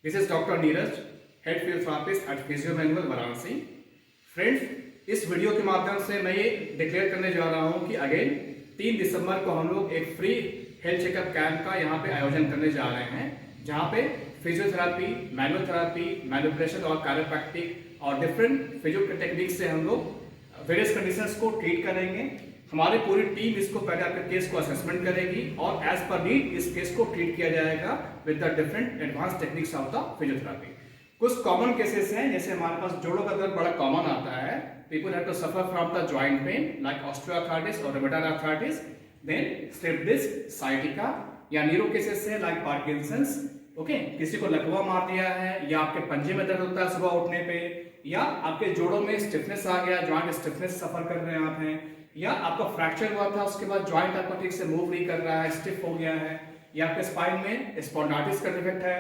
This is doctor Neeraj, head physiotherapist at Physio Manual Varanasi. Friends, इस video के माध्यम से मैं ये डिक्लेयर करने जा रहा हूँ कि अगेन 3 दिसंबर को हम लोग एक फ्री हेल्थ चेकअप कैंप का यहाँ पे आयोजन करने जा रहे हैं, जहाँ पे फिजियोथेरेपी, मैनुअल थेरेपी, मैनिपुलेशन और कायरोप्रैक्टिक और डिफरेंट फिजियो टेक्निक से हम लोग वेरियस कंडीशंस को ट्रीट करेंगे। हमारी पूरी टीम इसको पहले आपके केस को असेसमेंट करेगी और एज पर नीड इस केस को ट्रीट किया जाएगा with the different advance techniques of the physiotherapy. कुछ कॉमन केसेस हैं, जैसे हमारे पास जोड़ों का दर्द बड़ा कॉमन आता है। People have to suffer from the joint pain like osteoarthritis और rheumatoid arthritis, then slip disc, sciatica, या न्यूरो केसेस है लाइक पार्किंसंस। ओके, किसी को लकवा मार दिया है, या आपके पंजे में दर्द होता है सुबह उठने पे, या आपके जोड़ों में स्टिफनेस आ गया, जॉइंट स्टिफनेस सफर कर रहे हैं आप हैं, या आपका फ्रैक्चर हुआ था उसके बाद जॉइंट आपका ठीक से मूव नहीं कर रहा है, स्टिफ हो गया है, या आपके स्पाइन में स्पॉन्डाइटिस का डिफेक्ट है,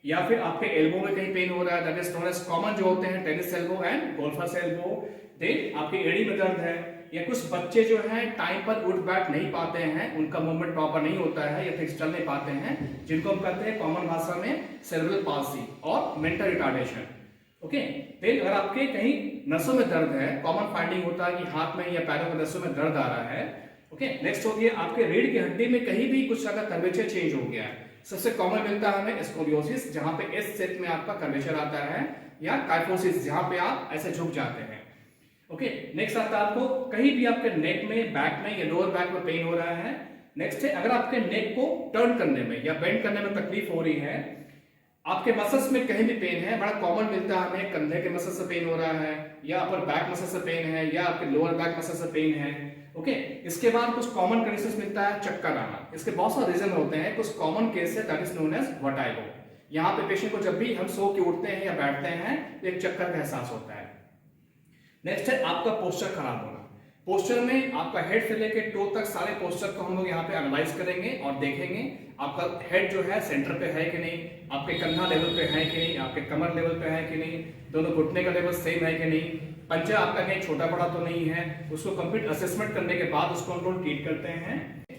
या फिर आपके एल्बो में कहीं पेन हो रहा है, that is known as common जो होते हैं tennis elbow and golfer's elbow. Then आपकी एड़ी में दर्द है, या कुछ बच्चे जो हैं टाइम पर उठ बैठ नहीं पाते हैं, उनका मूवमेंट प्रॉपर नहीं होता है या फिर चल नहीं पाते हैं, जिनको हम कहते हैं कॉमन भाषा में सेरेब्रल पाल्सी और मेंटल रिटार्डेशन। ओके, देन अगर आपके कहीं नसों में दर्द है, कॉमन फाइंडिंग होता है कि हाथ में या पैरों में नसों में दर्द आ रहा है। ओके, नेक्स्ट हो गया आपके रीढ़ की हड्डी में कहीं भी कुछ अगर कर्वेचर चेंज हो गया है। सबसे कॉमन मिलता है हमें स्कोलियोसिस, जहां पे एस शेप में आपका कर्वेचर आता है, या काइफोसिस, जहां पे आप ऐसे झुक जाते हैं। ओके, नेक्स्ट आता है आपको कहीं भी आपके नेक में, बैक में या लोअर बैक में पेन हो रहा है। नेक्स्ट है अगर आपके नेक को टर्न करने में या बेंड करने में तकलीफ हो रही है, आपके मसल्स में कहीं भी पेन है, बड़ा कॉमन मिलता है हमें कंधे के मसल से पेन हो रहा है, या अपर बैक मसल से पेन है, या आपके लोअर बैक मसल से पेन है। ओके, इसके बाद कुछ कॉमन कंडीशंस मिलता है चक्कर आना। इसके बहुत सारे रीजन होते हैं, कुछ कॉमन केस है that is known as vertigo. यहाँ पे पेशेंट को जब भी हम सो के उठते हैं या बैठते हैं तो एक चक्कर का एहसास होता है। नेक्स्ट है आपका पोस्चर खराब होना। पोस्चर में आपका हेड से लेकर टो तक सारे पोस्चर को हम लोग यहाँ पे एनालाइज करेंगे और देखेंगे आपका हेड जो है सेंटर पे है कि नहीं, आपके कंधा लेवल पे है कि नहीं, आपके कमर लेवल पे है कि नहीं, दोनों घुटने का लेवल सेम है कि नहीं, पंजा आपका कहीं छोटा बड़ा तो नहीं है। उसको कंप्लीट असेसमेंट करने के बाद उसको हम लोग ट्रीट करते हैं।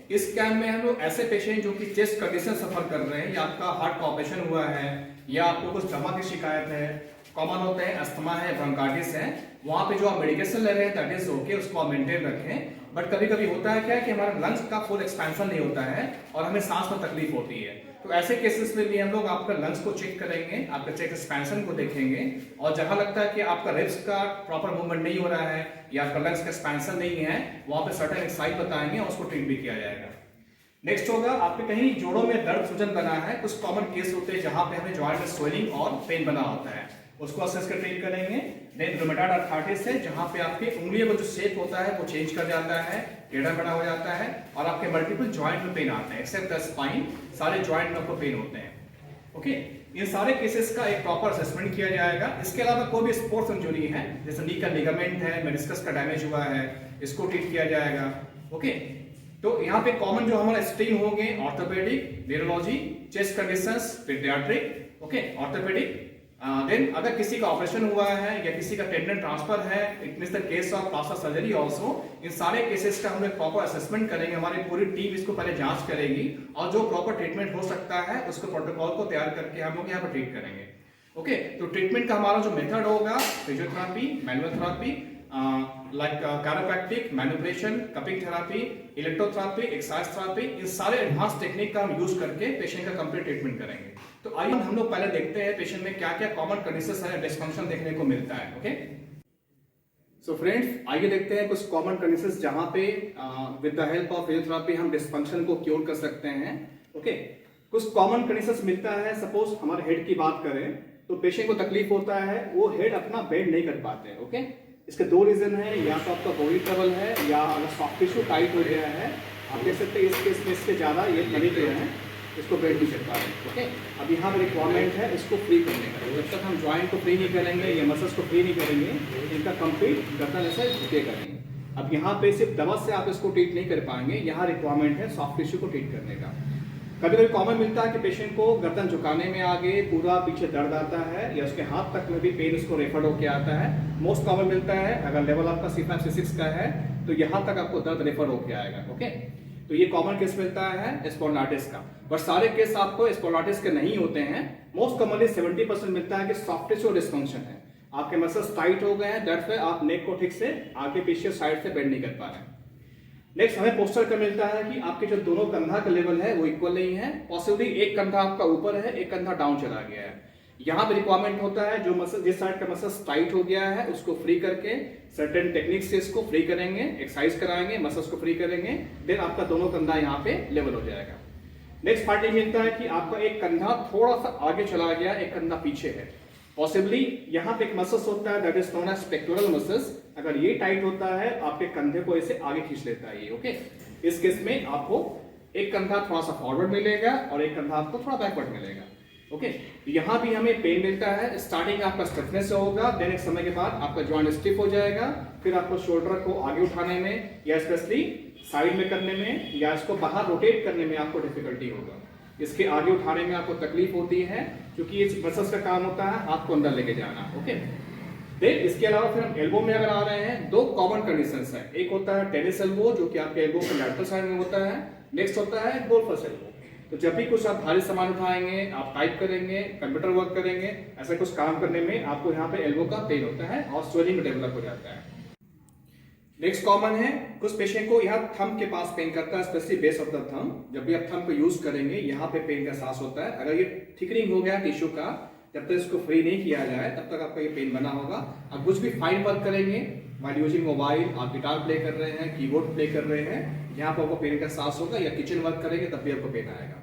इस कैंप में हम लोग ऐसे पेशेंट जो कि चेस्ट कंडीशन सफर कर रहे हैं, या आपका हार्ट का ऑपरेशन हुआ है, या आपको कुछ दमा की शिकायत है, कॉमन होते हैं अस्थमा है, ब्रोंकाइटिस है, वहां पे जो आप मेडिकेशन ले रहे हैं दैट इज ओके, उसको आप मेंटेन रखें। बट कभी कभी होता है क्या कि हमारा लंग्स का फुल एक्सपेंशन नहीं होता है और हमें सांस में तकलीफ होती है, तो ऐसे केसेस में भी हम लोग आपका लंग्स को चेक करेंगे, आपके चेस्ट एक्सपेंशन को देखेंगे, और जहां लगता है कि आपका रिब्स का प्रॉपर मूवमेंट नहीं हो रहा है या आपका लंग्स का एक्सपेंशन नहीं है, वहां पे सर्टेन एक्सरसाइज बताएंगे और उसको ट्रीट भी किया जाएगा। नेक्स्ट होगा आपके कहीं जोड़ों में दर्द सूजन बना है, कुछ कॉमन केस होते हैं जहां पे हमें जॉइंट में स्वेलिंग और पेन बना होता है, उसको असेस कर ट्रीट करेंगे। देन रूमेटॉइड आर्थराइटिस है, जहां पे आपके उंगलियों का जो शेप होता है वो चेंज कर जाता है, टेढ़ा बड़ा हो जाता है, और आपके मल्टीपल जॉइंट में पेन आता है, एक्सेप्ट द स्पाइन, सारे जॉइंट में आपको पेन होते हैं। ओके, इन सारे केसेस का एक प्रॉपर असेसमेंट किया जाएगा। इसके अलावा कोई भी स्पोर्ट्स इंजरी है, जैसे नी का लिगामेंट है, मेनिस्कस का डैमेज हुआ है, इसको ट्रीट किया जाएगा। ओके, तो यहाँ पे कॉमन जो हमारा स्ट्रीम होंगे orthopaedic, neurology, chest conditions, paediatric, okay, orthopaedic. Then अगर किसी का ऑपरेशन हुआ है या किसी का टेंडन ट्रांसफर है, it means the case of plastic surgery also, इन सारे केसेस का हम लोग प्रॉपर असेसमेंट करेंगे। हमारी पूरी टीम इसको पहले जांच करेगी और जो प्रॉपर ट्रीटमेंट हो सकता है उसको प्रोटोकॉल को तैयार करके हम लोग यहाँ पर ट्रीट करेंगे। ओके, तो ट्रीटमेंट का हमारा जो मेथड होगा physiotherapy, manual therapy, like chiropractic, manipulation, cupping therapy, electrotherapy, exercise therapy, इन सारे एडवांस टेक्निक का हम यूज करके पेशेंट का कंप्लीट ट्रीटमेंट करेंगे। तो आइए हम लोग पहले देखते हैं पेशेंट में क्या क्या कॉमन कंडीशंस है, डिस्फंक्शन देखने को मिलता है। ओके, सो फ्रेंड्स, आइए देखते हैं कुछ कॉमन कंडीशंस जहां पे with the help of physiotherapy हम डिस्फंक्शन को क्योर कर सकते हैं। ओके, कुछ कॉमन कंडीशंस मिलता है। सपोज हमारे हेड की बात करें तो पेशेंट को तकलीफ होता है, वो हेड अपना बेंड नहीं कर पाते हैं। ओके, इसके दो रीजन है, या तो आपका बॉडी ट्रबल है, या अगर सॉफ्ट टिश्यू टाइट हो गया है। आप देख सकते हैं इस केस में इससे ज्यादा ये बनी गए हैं, इसको बेंड नहीं कर पा रहे। ओके, अब यहाँ पर रिक्वायरमेंट है इसको फ्री करने का। जब तक हम जॉइंट को फ्री नहीं करेंगे या मसल्स को फ्री नहीं करेंगे, इनका कंप्लीट गर्दन ऐसे झुकेगा नहीं। अब यहाँ पे सिर्फ दवा से आप इसको ट्रीट नहीं कर पाएंगे, यहाँ रिक्वायरमेंट है सॉफ्ट टिश्यू को ट्रीट करने का। कभी कभी कॉमन मिलता है कि पेशेंट को गर्दन झुकाने में आगे पूरा पीछे दर्द आता है, या उसके हाथ तक में भी पेन उसको रेफर होकर आता है। मोस्ट कॉमन मिलता है अगर लेवल आपका C5 C6 का है तो यहाँ तक आपको दर्द रेफर होकर आएगा। ओके, तो ये कॉमन केस मिलता है स्पॉन्डिलाइटिस का, बट सारे केस आपको स्पॉन्डिलाइटिस के नहीं होते हैं। मोस्ट कॉमनली 70% मिलता है कि सॉफ्ट टिश्यू डिस्फंक्शन है, आपके मसल्स टाइट हो गए हैं, दैट्स व्हाई आप नेक को ठीक से आगे पीछे साइड से बेंड नहीं कर पा रहे हैं। नेक्स्ट हमें पोस्चर का मिलता है कि आपके जो दोनों कंधा का लेवल है वो इक्वल नहीं है, पॉसिबली एक कंधा आपका ऊपर है, एक कंधा डाउन चला गया है। यहाँ पे रिक्वायरमेंट होता है जो मसल जिस साइड का मसल्स टाइट हो गया है उसको फ्री करके सर्टेन टेक्निक से इसको फ्री करेंगे, एक्सरसाइज कराएंगे, मसल्स को फ्री करेंगे, देन आपका दोनों कंधा यहाँ पे लेवल हो जाएगा। नेक्स्ट पार्ट ये मिलता है कि आपका एक कंधा थोड़ा सा आगे चला गया, एक कंधा पीछे है, पॉसिबली यहाँ पे एक मसल्स होता है that is known as pectoral muscles, अगर ये टाइट होता है आपके कंधे को ऐसे आगे खींच लेता है ये, ओके। इस केस में आपको एक कंधा थोड़ा सा फॉरवर्ड मिलेगा और एक कंधा आपको थोड़ा बैकवर्ड मिलेगा, ओके। यहाँ भी हमें पेन मिलता है, स्टार्टिंग आपका स्टिफनेस से होगा, देन एक समय के बाद आपका जॉइंट स्टिफ हो जाएगा, फिर आपको शोल्डर को आगे उठाने में या स्पेशली साइड में करने में या इसको बाहर रोटेट करने में आपको डिफिकल्टी होगा। इसके आगे उठाने में आपको तकलीफ होती है क्योंकि इस मसल्स का काम होता है हाथ को अंदर लेके जाना, ओके। देन इसके अलावा फिर हम एल्बो में अगर आ रहे हैं, दो कॉमन कंडीशंस है, एक होता है टेनिस एल्बो जो कि आपके एल्बो के लैटरल साइड में होता है, नेक्स्ट होता है गोल्फर्स एल्बो। तो जब भी कुछ आप भारी सामान उठाएंगे, आप टाइप करेंगे, कंप्यूटर वर्क करेंगे, ऐसा कुछ काम करने में आपको यहाँ पे एल्बो का पेन होता है और स्वेलिंग डेवलप हो जाता है। नेक्स्ट कॉमन है कुछ पेशेंट को यहाँ थंब के पास पेन करता है, specially base of the thumb. जब भी आप थंब को यूज करेंगे यहाँ पे पेन का एहसास होता है। अगर ये थिकनिंग हो गया टिश्यू का, जब तक इसको फ्री नहीं किया जाए तब तक आपका ये पेन बना होगा। आप कुछ भी फाइन वर्क करेंगे, व्हाइल यूजिंग मोबाइल, आप गिटार प्ले कर रहे हैं, कीबोर्ड प्ले कर रहे हैं, यहाँ पर आपको पेन का एहसास होगा, या किचन वर्क करेंगे तब भी आपको पेन आएगा।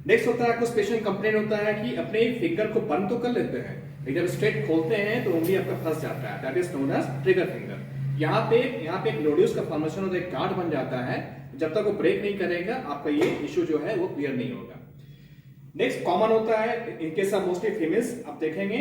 नेक्स्ट होता है कुछ पेशेंट कंप्लेन होता है कि अपने फिंगर को बंद तो कर लेते हैं, लेकिन जब स्ट्रेट खोलते हैं तो उंगली आपका फंस जाता है, that is known edge trigger finger. यहाँ पे एक नोड्यूल्स का फॉर्मेशन होता है, एक गांठ बन जाता है, जब तक वो ब्रेक नहीं करेगा आपका ये इश्यू जो है वो क्लियर नहीं होगा। नेक्स्ट कॉमन होता है in case of mostly females, आप देखेंगे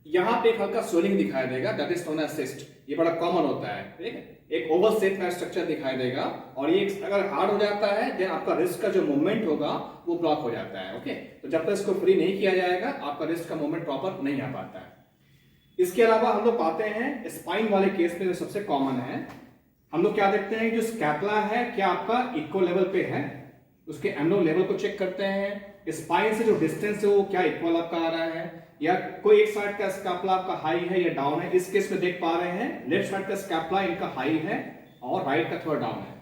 यहाँ पे एक हल्का स्वेलिंग दिखाई देगा, that is known as cyst. ये बड़ा कॉमन होता है, ठीक है, एक ओवल शेप का स्ट्रक्चर दिखाई देगा, और ये अगर हार्ड हो जाता है देन आपका रिस्ट का जो मूवमेंट होगा वो ब्लॉक हो जाता है, ओके। तो जब तक इसको फ्री नहीं किया जाएगा आपका रिस्ट का मूवमेंट प्रॉपर नहीं आ पाता है। इसके अलावा हम लोग पाते हैं स्पाइन वाले केस में जो सबसे कॉमन है, हम लोग क्या देखते हैं, जो स्कैपुला है क्या आपका इक्वल लेवल पे है, उसके एब्डोमेन लेवल को चेक करते हैं, स्पाइन से जो डिस्टेंस है वो क्या इक्वल आपका आ रहा है, या कोई एक साइड का स्कैपुला आपका हाई है या डाउन है। इस केस में देख पा रहे हैं लेफ्ट साइड का स्कैपुला इनका हाई है और राइट का थोड़ा डाउन है।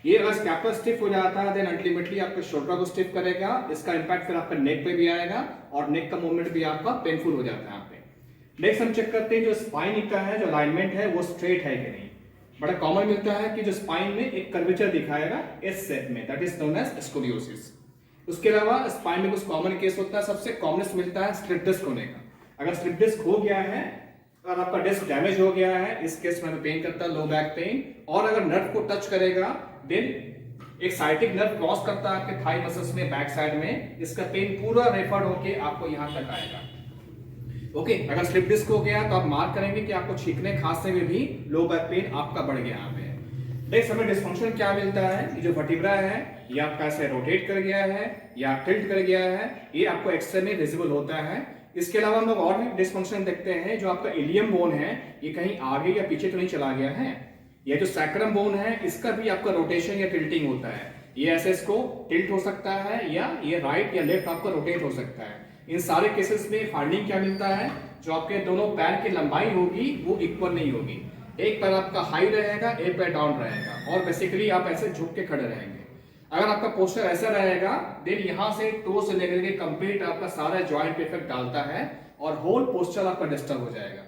ये अगर स्कैपुला स्टिफ हो जाता है देन अल्टीमेटली आपके शोल्डर को स्टिफ करेगा, इसका इंपैक्ट फिर आपका नेक पे भी आएगा और नेक का मूवमेंट भी आपका पेनफुल हो जाता है यहाँ पे। नेक्स्ट हम चेक करते हैं जो स्पाइन का है, जो अलाइनमेंट है वो स्ट्रेट है कि नहीं। बड़ा कॉमन मिलता है कि जो स्पाइन में एक कर्वेचर दिखाएगा एस शेप में, that is known as scoliosis. उसके अलावा स्पाइन में कुछ कॉमन केस होता है, सबसे कॉमनेस्ट मिलता है स्लिप डिस्क होने का। अगर स्लिप डिस्क हो गया है, अगर आपका डिस्क डैमेज हो गया है, इस केस में पेन करता है, लो बैक पेन, और अगर नर्व को टच करेगा देन एक साइटिक नर्व क्रॉस करता है आपके थाई मसल्स में बैक साइड में, इसका पेन पूरा रेफर्ड होके आपको यहां तक आएगा, ओके। अगर स्लिप डिस्क हो गया तो आप मार्क करेंगे कि आपको छींकने खांसने में भी लो बैक पेन आपका बढ़ गया यहाँ पे। नेक्स्ट हमें डिस्फंक्शन क्या मिलता है, जो वर्टिब्रा है ये आपका ऐसे रोटेट कर गया है या टिल्ट कर गया है, ये आपको एक्सरे में विजिबल होता है। इसके अलावा हम लोग और भी डिस्फंक्शन देखते हैं, जो आपका इलियम बोन है ये कहीं आगे या पीछे तो नहीं चला गया है, ये जो सैक्रम बोन है इसका भी आपका रोटेशन या टिल्टिंग होता है, ये ऐसे इसको टिल्ट हो सकता है या ये राइट या लेफ्ट आपका रोटेट हो सकता है। इन सारे केसेस में फाइंडिंग क्या मिलता है, जो आपके दोनों पैर की लंबाई होगी वो इक्वल नहीं होगी, एक पैर आपका हाई रहेगा, एक पैर डाउन रहेगा, और बेसिकली आप ऐसे झुक के खड़े रहेंगे। अगर आपका पोस्चर ऐसा रहेगा देन यहां से टो से लेकर के कंप्लीट आपका सारा जॉइंट पे इफेक्ट डालता है और होल पोस्चर आपका डिस्टर्ब हो जाएगा।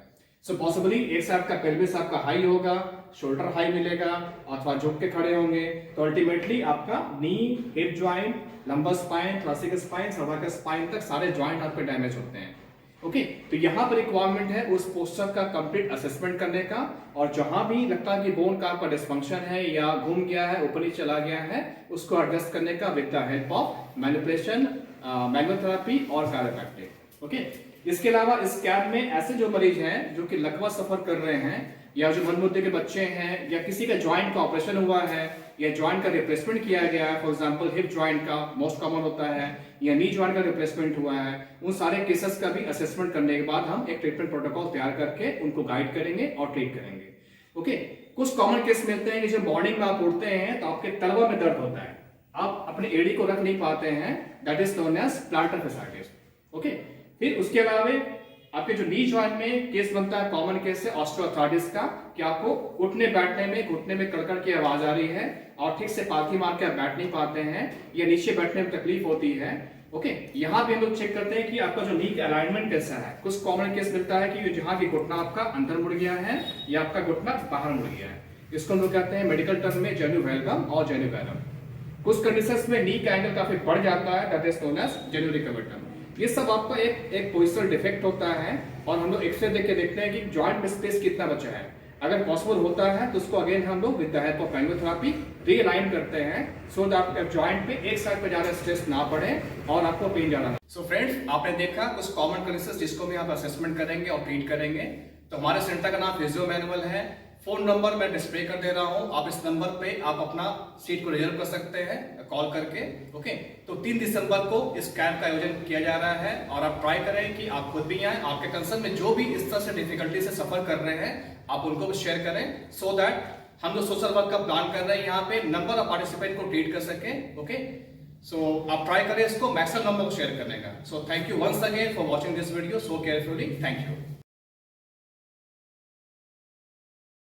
सो पॉसिबली एक साइड का पेल्विस आपका हाई होगा, शोल्डर हाई मिलेगा, अथवा झुक के खड़े होंगे, तो अल्टीमेटली आपका knee, hip joint, lumbar spine, thoracic spine, cervical spine तक सारे जॉइंट आपके डैमेज होते हैं, ओके। तो यहाँ पर रिक्वायरमेंट है उस पोस्चर का कंप्लीट असेसमेंट करने का, और जहां भी लगता है कि बोन का आपका डिस्फंक्शन है या घूम गया है, ऊपर ही चला गया है, उसको एडजस्ट करने का with the help of manipulation, manual therapy और कायरोप्रैक्टिक, ओके। इसके अलावा इस कैंप में ऐसे जो मरीज हैं जो कि लकवा सफर कर रहे हैं, या जो मंदबुद्धि के बच्चे हैं, या किसी का ज्वाइंट का ऑपरेशन हुआ है या ज्वाइंट का रिप्लेसमेंट किया गया है, फॉर एग्जांपल हिप ज्वाइंट का मोस्ट कॉमन होता है, या नी ज्वाइंट का रिप्लेसमेंट हुआ है, उन सारे केसेस का भी असेसमेंट करने के बाद हम एक ट्रीटमेंट प्रोटोकॉल तैयार करके उनको गाइड करेंगे और ट्रीट करेंगे, ओके, कुछ कॉमन केस मिलते हैं कि जब मॉर्निंग में आप उठते हैं तो आपके तलवा में दर्द होता है, आप अपने एड़ी को रख नहीं पाते हैं, that is known as plantar fasciitis. Okay, फिर उसके अलावा आपके जो नी जॉइंट में केस बनता है, कॉमन केस है ऑस्टियोआर्थराइटिस का, कि आपको उठने बैठने में घुटने में कड़कड़ की आवाज आ रही है और ठीक से पालथी मार के आप बैठ नहीं पाते हैं या नीचे बैठने में तकलीफ होती है। ओके, यहाँ पे हम लोग चेक करते हैं कि आपका जो नी का अलाइनमेंट कैसा है। कुछ कॉमन केस मिलता है कि जहाँ की घुटना आपका अंदर मुड़ गया है या आपका घुटना बाहर मुड़ गया है, इसको हम लोग कहते हैं मेडिकल टर्म में जेन्युवेल्गम और जेन्युवेलम। कुछ कंडीशंस में नी का एंगल काफी बढ़ जाता है, दैट इज नोन एज जेन्युरिकवर्टम। ये सब आपका एक पोजिशनल डिफेक्ट होता है और हम लोग एक्सरे देख के देखते हैं कि जॉइंट में स्पेस कितना बचा है। अगर पॉसिबल होता है तो उसको अगेन हम लोग with the help of manual realign करते हैं सो दैट जॉइंट पे एक साइड पे ज्यादा स्ट्रेस ना पड़े और आपको पेन ज्यादा ना। सो फ्रेंड्स, आपने देखा कुछ कॉमन कंडीशंस जिसको भी आप असेसमेंट करेंगे और ट्रीट करेंगे। तो हमारे सेंटर का नाम फिजियो मैनुअल है। फोन नंबर मैं डिस्प्ले कर दे रहा हूं, आप इस नंबर पे आप अपना सीट को रिजर्व कर सकते हैं कॉल करके। ओके, तो 3 दिसंबर को इस कैंप का आयोजन किया जा रहा है और आप ट्राई करें कि आप खुद भी आए, आपके कंसर्न में जो भी इस तरह से डिफिकल्टी से सफर कर रहे हैं आप उनको भी शेयर करें, सो दैट हम लोग सोशल वर्क का प्लान कर रहे हैं यहाँ पे नंबर ऑफ पार्टिसिपेंट को ट्रीट कर सके। ओके, सो आप ट्राई करें इसको मैक्सिमम नंबर को शेयर करने का। So thank you once again for watching this video so carefully. Thank you.